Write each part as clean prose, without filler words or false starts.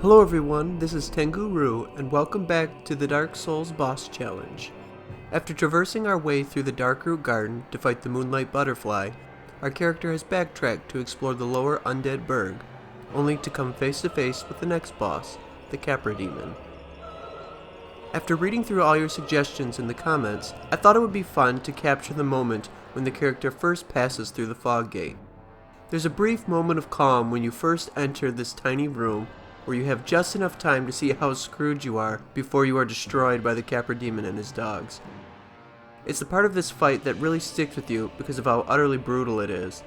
Hello everyone, this is Tenguru, and welcome back to the Dark Souls Boss Challenge. After traversing our way through the Darkroot Garden to fight the Moonlight Butterfly, our character has backtracked to explore the Lower Undead Burg, only to come face to face with the next boss, the Capra Demon. After reading through all your suggestions in the comments, I thought it would be fun to capture the moment when the character first passes through the fog gate. There's a brief moment of calm when you first enter this tiny room, where you have just enough time to see how screwed you are before you are destroyed by the Capra Demon and his dogs. It's the part of this fight that really sticks with you because of how utterly brutal it is.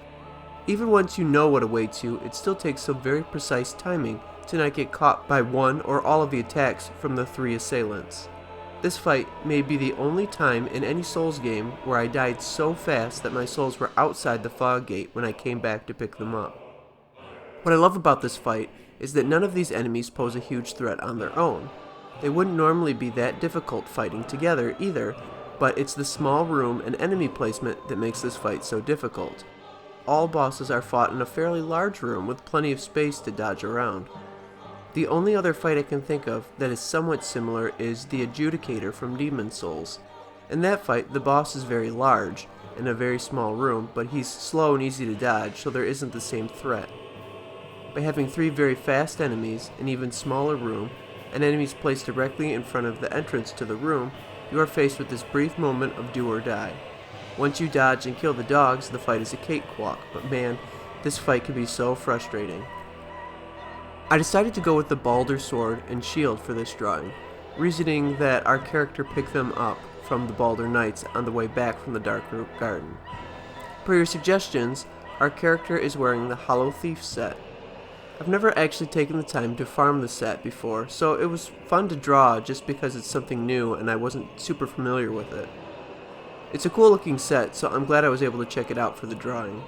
Even once you know what awaits you, it still takes some very precise timing to not get caught by one or all of the attacks from the three assailants. This fight may be the only time in any Souls game where I died so fast that my souls were outside the fog gate when I came back to pick them up. What I love about this fight is that none of these enemies pose a huge threat on their own. They wouldn't normally be that difficult fighting together either, but it's the small room and enemy placement that makes this fight so difficult. All bosses are fought in a fairly large room with plenty of space to dodge around. The only other fight I can think of that is somewhat similar is the Adjudicator from Demon's Souls. In that fight, the boss is very large, in a very small room, but he's slow and easy to dodge, so there isn't the same threat. By having three very fast enemies, an even smaller room, and enemies placed directly in front of the entrance to the room, you are faced with this brief moment of do or die. Once you dodge and kill the dogs, the fight is a cakewalk, but man, this fight can be so frustrating. I decided to go with the Balder sword and shield for this drawing, reasoning that our character picked them up from the Balder Knights on the way back from the Darkroot Garden. Per your suggestions, our character is wearing the Hollow Thief set. I've never actually taken the time to farm the set before, so it was fun to draw just because it's something new and I wasn't super familiar with it. It's a cool looking set, so I'm glad I was able to check it out for the drawing.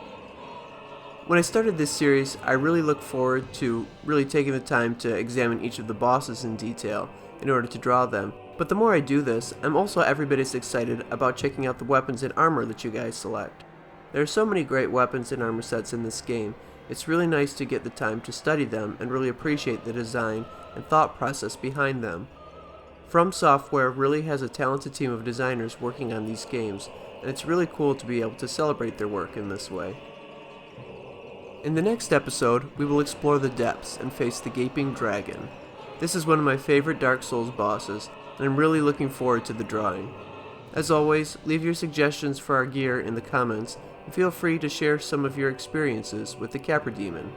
When I started this series, I really looked forward to really taking the time to examine each of the bosses in detail in order to draw them, but the more I do this, I'm also every bit as excited about checking out the weapons and armor that you guys select. There are so many great weapons and armor sets in this game. It's really nice to get the time to study them and really appreciate the design and thought process behind them. From Software really has a talented team of designers working on these games, and it's really cool to be able to celebrate their work in this way. In the next episode, we will explore the depths and face the Gaping Dragon. This is one of my favorite Dark Souls bosses, and I'm really looking forward to the drawing. As always, leave your suggestions for our gear in the comments, and feel free to share some of your experiences with the Capra Demon.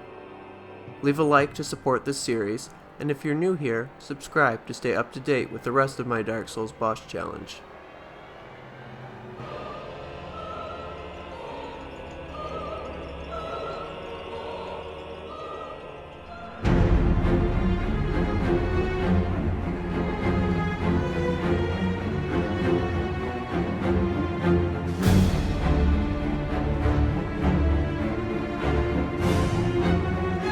Leave a like to support this series, and if you're new here, subscribe to stay up to date with the rest of my Dark Souls Boss Challenge.